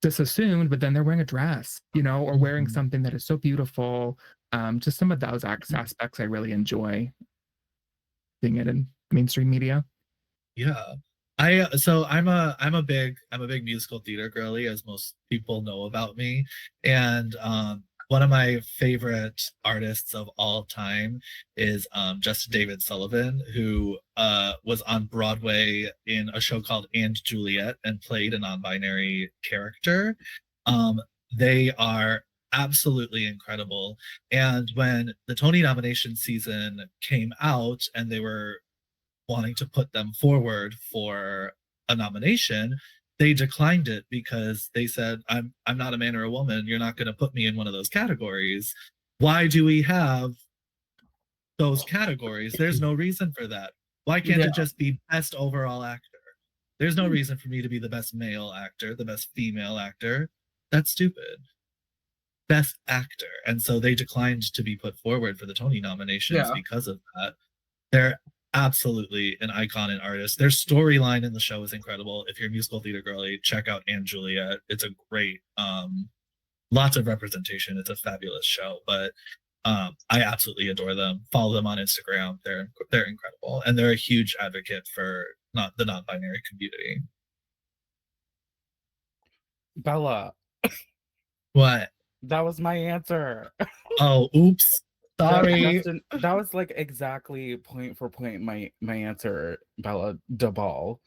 disassumed, but then they're wearing a dress, or wearing something that is so beautiful. Just some of those aspects I really enjoy seeing it in mainstream media. Yeah. I'm a big musical theater girly, as most people know about me. And one of my favorite artists of all time is Justin David Sullivan, who was on Broadway in a show called And Juliet and played a non-binary character. They are absolutely incredible. And when the Tony nomination season came out and they were wanting to put them forward for a nomination, they declined it because they said, I'm not a man or a woman. You're not going to put me in one of those categories. Why do we have those categories? There's no reason for that. Why can't it just be best overall actor? There's no reason for me to be the best male actor, the best female actor. That's stupid. Best Actor, and so they declined to be put forward for the Tony nominations Yeah. because of that. They're absolutely an icon and artist. Their storyline in the show is incredible. If you're a musical theater girly, check out & Juliet. It's a great, lots of representation. It's a fabulous show, but I absolutely adore them. Follow them on Instagram. They're incredible, and they're a huge advocate for not the non-binary community. Bella, What? that was my answer. Oh, oops. Sorry. Justin, that was like exactly point for point my answer, Bella DeBall.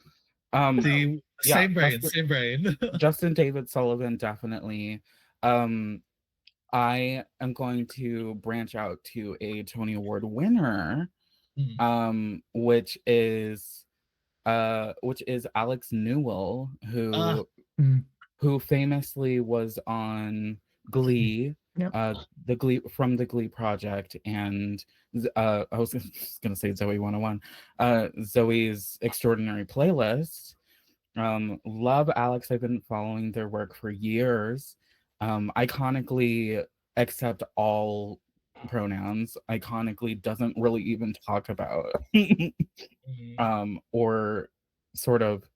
See, yeah, same brain, Justin- same brain. Justin David Sullivan, definitely. I am going to branch out to a Tony Award winner, which is Alex Newell, who famously was on Glee, Yep. the Glee project, and I was just gonna say Zoe 101, Zoe's Extraordinary Playlist. Love Alex. I've been following their work for years. Iconically accept all pronouns. Iconically doesn't really even talk about or sort of,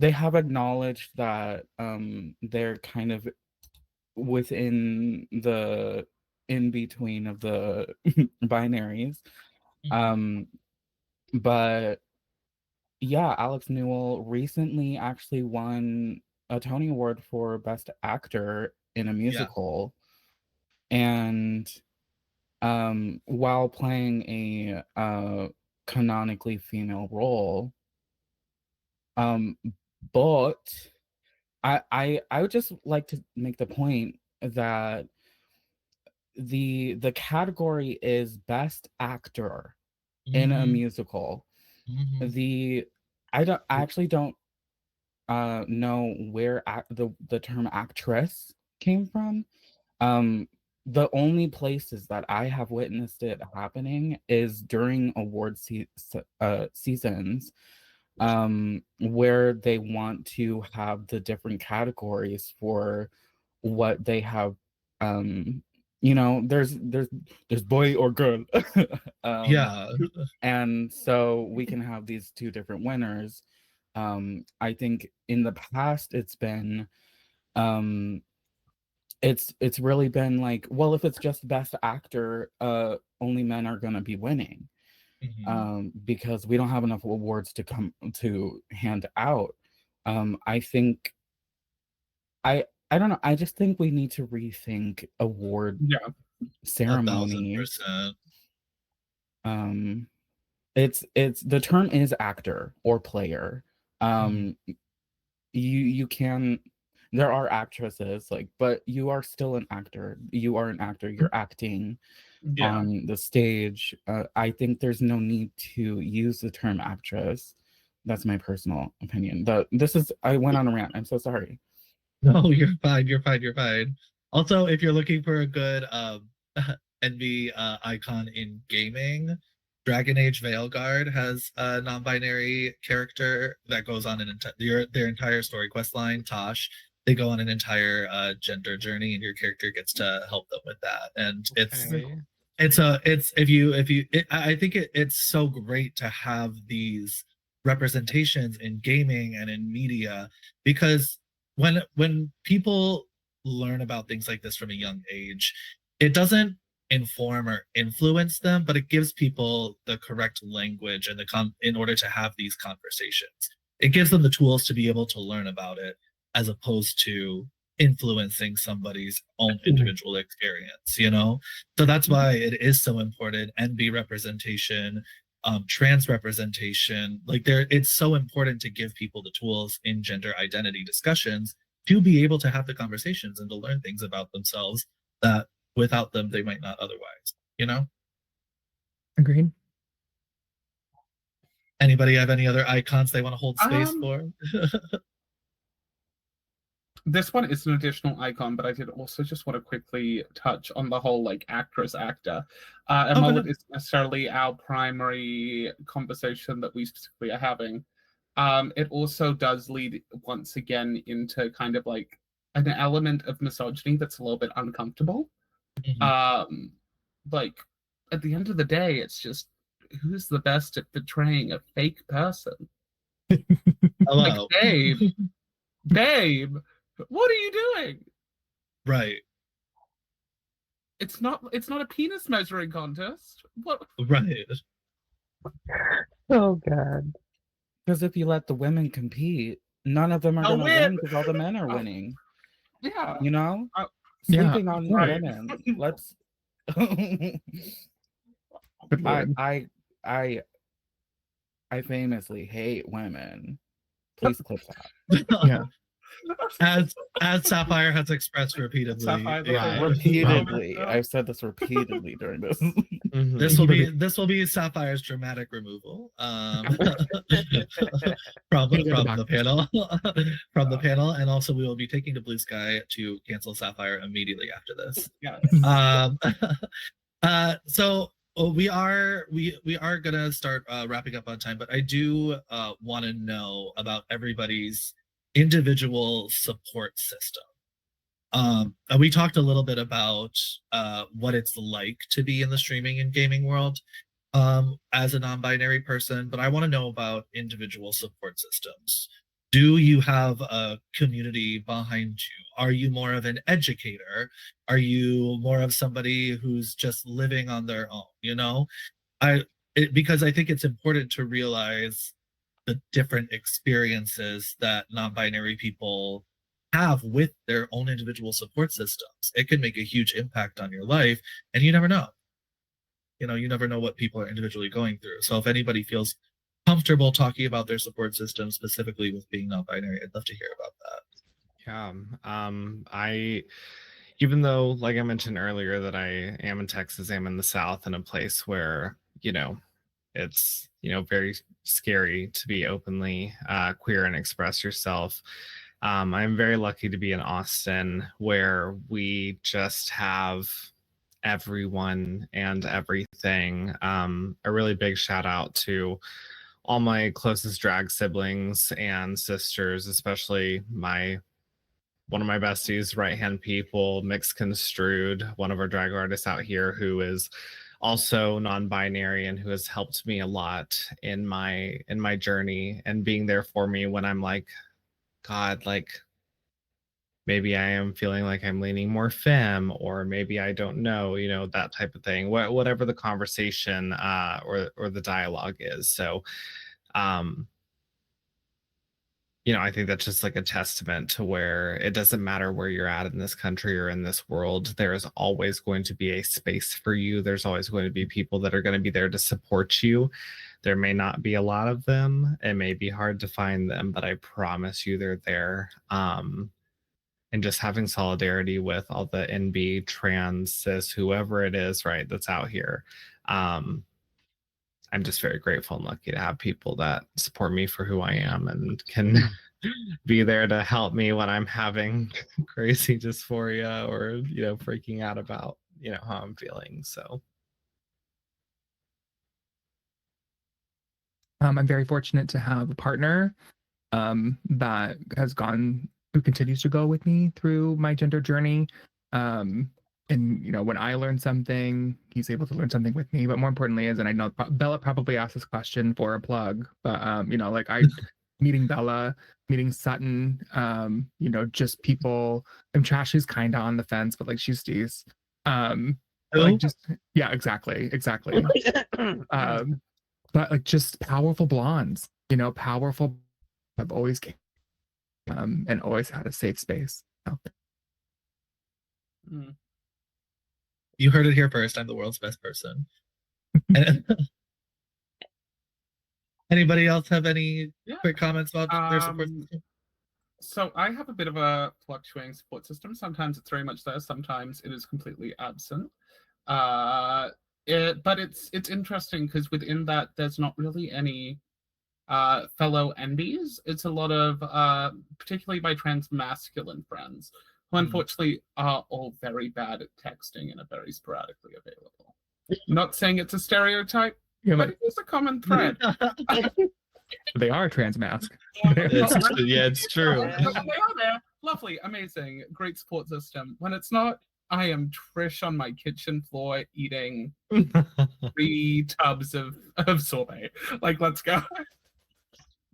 they have acknowledged that they're kind of within the in between of the binaries. But yeah, Alex Newell recently actually won a Tony Award for Best Actor in a musical. And while playing a canonically female role. But I would just like to make the point that the category is Best Actor in a musical. I actually don't know where the term actress came from. The only places that I have witnessed it happening is during award seasons, where they want to have the different categories for what they have. There's boy or girl. And so we can have these two different winners. I think in the past it's been it's really been like, well, if it's just Best Actor, only men are gonna be winning. Because we don't have enough awards to come to hand out. I think I don't know. I just think we need to rethink award ceremonies. 1000%. It's the term is actor or player. You can, there are actresses, like, but you are still an actor. You are an actor. You're acting on the stage. I think there's no need to use the term actress. That's my personal opinion. I went on a rant. I'm so sorry. No, you're fine. You're fine. Also, if you're looking for a good NB icon in gaming, Dragon Age Veilguard has a non-binary character that goes on their entire story quest line, Tosh. They go on an entire gender journey, and your character gets to help them with that. And I think it's so great to have these representations in gaming and in media, because when people learn about things like this from a young age, it doesn't inform or influence them, but it gives people the correct language and in order to have these conversations. It gives them the tools to be able to learn about it, as opposed to influencing somebody's own individual experience, So that's why it is so important. NB representation, trans representation, it's so important to give people the tools in gender identity discussions to be able to have the conversations and to learn things about themselves that without them they might not otherwise. Agreed. Anybody have any other icons they want to hold space for? This one is an additional icon, but I did also just want to quickly touch on the whole actress actor. And while it isn't necessarily our primary conversation that we specifically are having, it also does lead once again into kind of an element of misogyny that's a little bit uncomfortable. Mhm. Like at the end of the day, it's just who's the best at betraying a fake person? Like, Hello. babe, what are you doing? Right. It's not a penis measuring contest. What? Right. Oh God. Because if you let the women compete, none of them are I'll gonna win. win because all the men are Oh. winning. Yeah. You know? Yeah, Sleeping on right. women. Let's good lord. I famously hate women. Please clip that. Yeah. As Sapphire has expressed repeatedly, Sapphire, the Right. favorite Repeatedly. moment. I've said this repeatedly during this. Mhm. this will be Sapphire's dramatic removal from Gonna go to from the the panel from the panel, and also we will be taking to Blue Sky to cancel Sapphire immediately after this. Yes. Um, so we are gonna start wrapping up on time, but I do want to know about everybody's individual support system. And we talked a little bit about what it's like to be in the streaming and gaming world as a non-binary person, but I want to know about individual support systems. Do you have a community behind you? Are you more of an educator? Are you more of somebody who's just living on their own? You know, because I think it's important to realize the different experiences that non-binary people have with their own individual support systems. It can make a huge impact on your life, and you never know. You never know what people are individually going through. So if anybody feels comfortable talking about their support system, specifically with being non-binary, I'd love to hear about that. Yeah. I, even though, like I mentioned earlier, that I am in Texas, I'm in the South, in a place where, it's, very scary to be openly queer and express yourself. I'm very lucky to be in Austin, where we just have everyone and everything. A really big shout out to all my closest drag siblings and sisters, especially one of my besties, Right Hand People, Mixed Construed, one of our drag artists out here who is also non-binary and who has helped me a lot in my journey and being there for me when I'm like, God, like maybe I am feeling like I'm leaning more femme, or maybe I don't know, that type of thing. Whatever the conversation or the dialogue is. So I think that's just like a testament to where it doesn't matter where you're at in this country or in this world. There is always going to be a space for you. There's always going to be people that are going to be there to support you. There may not be a lot of them. It may be hard to find them, but I promise you they're there. And just having solidarity with all the NB, trans, cis, whoever it is, right, that's out here. I'm just very grateful and lucky to have people that support me for who I am and can be there to help me when I'm having crazy dysphoria or, freaking out about, how I'm feeling. So. I'm very fortunate to have a partner that who continues to go with me through my gender journey. And when I learn something, he's able to learn something with me. But more importantly and I know Bella probably asked this question for a plug, but like meeting Bella, meeting Sutton, just people. I'm Trashy's kind of on the fence, but like she's Steez. Yeah, exactly. But like just powerful blondes, powerful. I've always came, and always had a safe space. So. You heard it here first. I'm the world's best person. Anybody else have any quick comments about their support system? So I have a bit of a fluctuating support system. Sometimes it's very much there. Sometimes it is completely absent. But it's interesting because within that, there's not really any fellow NBs. It's a lot of, particularly my trans masculine friends, who unfortunately are all very bad at texting and are very sporadically available. Not saying it's a stereotype, but it is a common thread. They are trans mask. It's true. They are there. lovely, amazing, great support system. When it's not, I am Trish on my kitchen floor eating 3 tubs of sorbet. Like, let's go.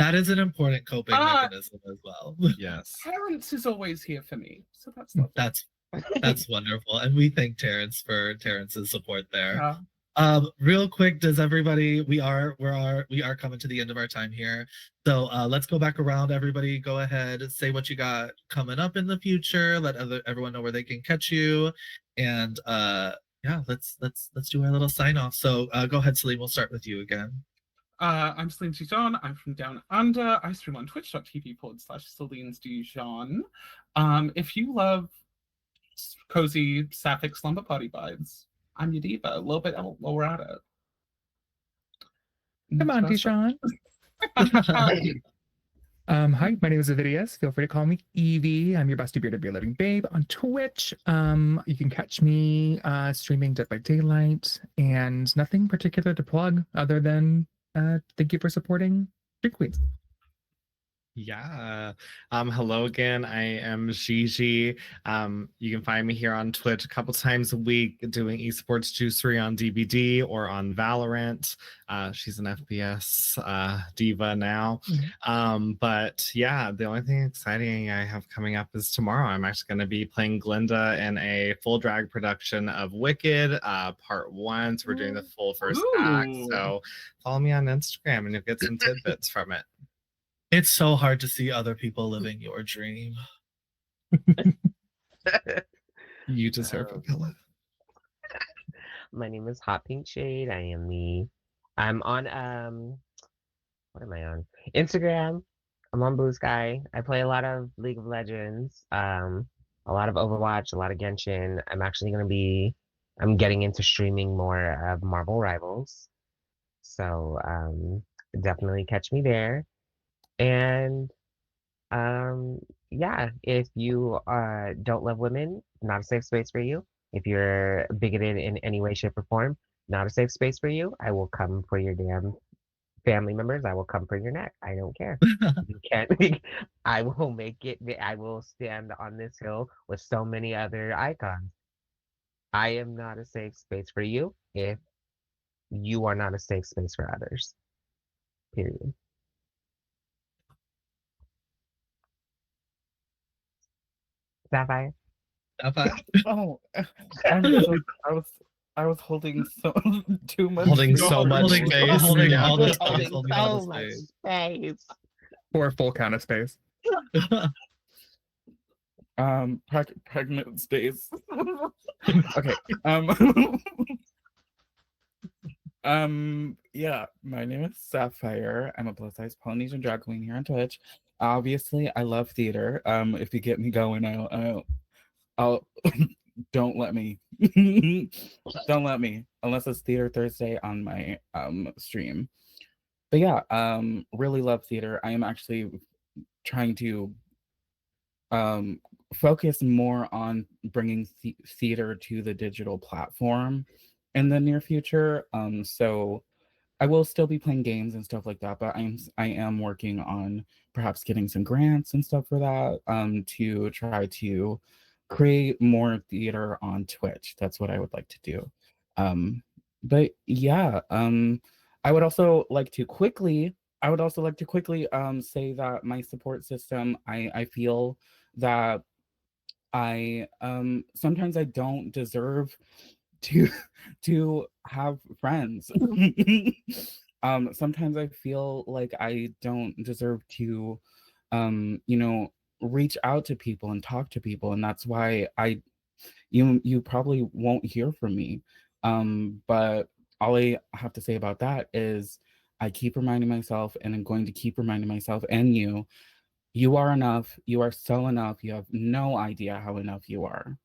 That is an important coping mechanism as well. Yes. Terrence is always here for me, so that's lovely. That's wonderful, and we thank Terrence for Terrence's support there. Yeah. Real quick, does everybody? We are coming to the end of our time here, so let's go back around. Everybody, go ahead, say what you got coming up in the future. Let everyone know where they can catch you, and yeah, let's do our little sign off. So go ahead, Celine. We'll start with you again. I'm Celine Dijon. I'm from Down Under. I stream on twitch.tv/Celine's Dijon. If you love cozy sapphic slumber party vibes, I'm your diva. A little bit while we're at it. Come on, Dijon. Hi, my name is Avidius. Feel free to call me Evie. I'm your busty bearded beer living babe on Twitch. You can catch me streaming Dead by Daylight, and nothing particular to plug other than thank you for supporting Drink Queens. Yeah. Hello again. I am Gigi. You can find me here on Twitch a couple times a week doing esports juicery on DBD or on Valorant. She's an FPS diva now. But yeah, the only thing exciting I have coming up is tomorrow. I'm actually going to be playing Glinda in a full drag production of Wicked, part 1. So we're doing the full first act. So follow me on Instagram and you'll get some tidbits from it. It's so hard to see other people living your dream. You deserve it, Philip. My name is Hot Pink Shade. I'm on what am I on? Instagram. I'm on Blue Sky. I play a lot of League of Legends, a lot of Overwatch, a lot of Genshin. I'm getting into streaming more of Marvel Rivals. So definitely catch me there. And yeah, if you don't love women, not a safe space for you. If you're bigoted in any way, shape, or form, not a safe space for you. I will come for your damn family members. I will come for your neck. I don't care. You can't. I will make it. I will stand on this hill with so many other icons. I am not a safe space for you if you are not a safe space for others. Period. Sapphire. Oh, I was holding so too much. Holding space. so much space. Holding Yeah. all the Holding space. Holding all so the much space. space. For a full count of space. Pregnant space. Okay. Yeah, my name is Sapphire. I'm a plus size Polynesian drag queen here on Twitch. Obviously, I love theater. If you get me going, I'll don't let me. Don't let me unless it's Theater Thursday on my stream. But yeah, really love theater. I am actually trying to focus more on bringing theater to the digital platform in the near future. So I will still be playing games and stuff like that, but I am working on perhaps getting some grants and stuff for that to try to create more theater on Twitch. That's what I would like to do. But yeah, I would also like to quickly say that my support system, I feel that I sometimes I don't deserve to have friends. Sometimes I feel like I don't deserve to reach out to people and talk to people, and that's why you probably won't hear from me. But all I have to say about that is I keep reminding myself, and I'm going to keep reminding myself and you are enough. You are so enough. You have no idea how enough you are.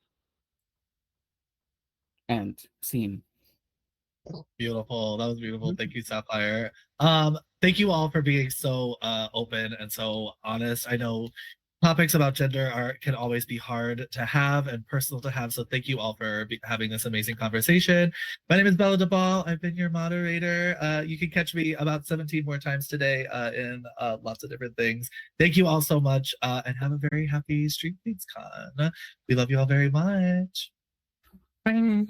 And scene. Beautiful. That was beautiful. Thank you, Sapphire. Thank you all for being so open and so honest. I know topics about gender can always be hard to have and personal to have. So thank you all for having this amazing conversation. My name is Bella DeBall. I've been your moderator. You can catch me about 17 more times today in lots of different things. Thank you all so much and have a very happy Street Queens Con. We love you all very much. Bye.